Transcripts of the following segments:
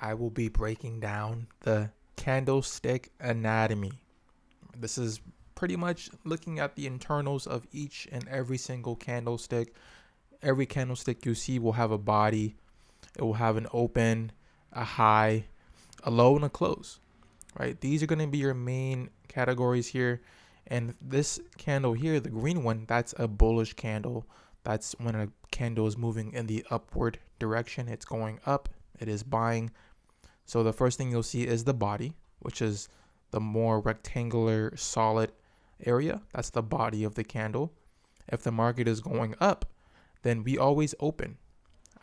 I will be breaking down the candlestick anatomy. This is pretty much looking at the internals of each and every single candlestick. Every candlestick you see will have a body. It will have an open, a high, a low, and a close, right? These are going to be your main categories here. And this candle here, the green one, that's a bullish candle. That's when a candle is moving in the upward direction. It's going up. It is buying. So the first thing you'll see is the body, which is the more rectangular, solid area. That's the body of the candle. If the market is going up, then we always open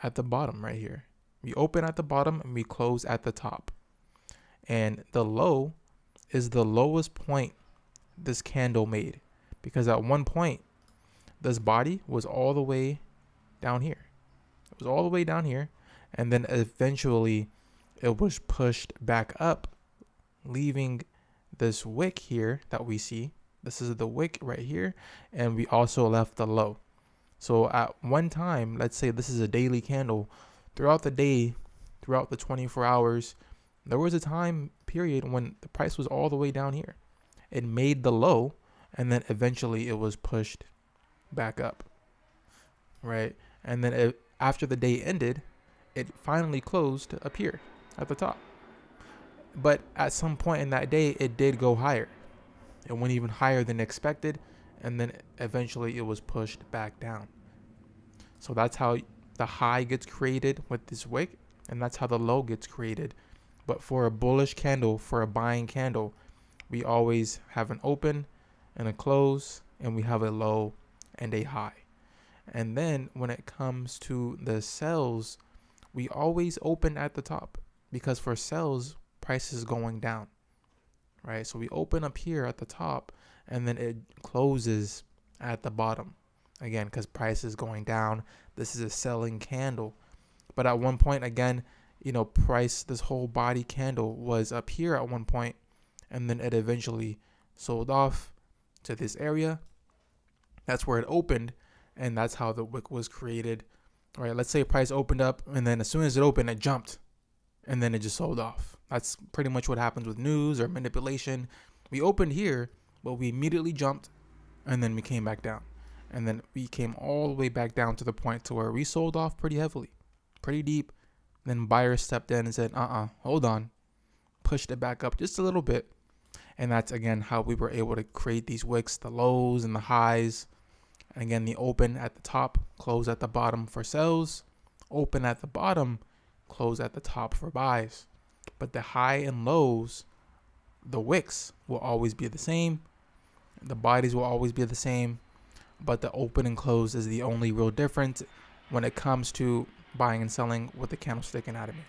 at the bottom right here. We open at the bottom and we close at the top. And the low is the lowest point this candle made, because at one point this body was all the way down here. It was all the way down here, and then eventually it was pushed back up, leaving this wick here that we see. This is the wick right here, and we also left the low. So at one time, let's say this is a daily candle, throughout the day, throughout the 24 hours, there was a time period when the price was all the way down here. It made the low, and then eventually it was pushed back up, right? And then after the day ended, it finally closed up here at the top. But at some point in that day, it did go higher. It went even higher than expected, and then eventually it was pushed back down. So that's how the high gets created with this wick, and that's how the low gets created. But for a bullish candle, for a buying candle, we always have an open and a close, and we have a low and a high. And then when it comes to the sells, we always open at the top, because for sells, price is going down, right? So we open up here at the top, and then it closes at the bottom. Again, because price is going down. This is a selling candle. But at one point, again, price, this whole body candle was up here at one point, and then it eventually sold off to this area. That's where it opened, and that's how the wick was created. All right, let's say price opened up, and then as soon as it opened, it jumped, and then it just sold off. That's pretty much what happens with news or manipulation. We opened here, but we immediately jumped, and then we came back down. And then we came all the way back down to the point to where we sold off pretty heavily, pretty deep. Then buyers stepped in and said, hold on, pushed it back up just a little bit. And that's, again, how we were able to create these wicks, the lows and the highs. And again, the open at the top, close at the bottom for sells, open at the bottom, close at the top for buys. But the high and lows, the wicks will always be the same. The bodies will always be the same. But the open and close is the only real difference when it comes to buying and selling with the candlestick anatomy.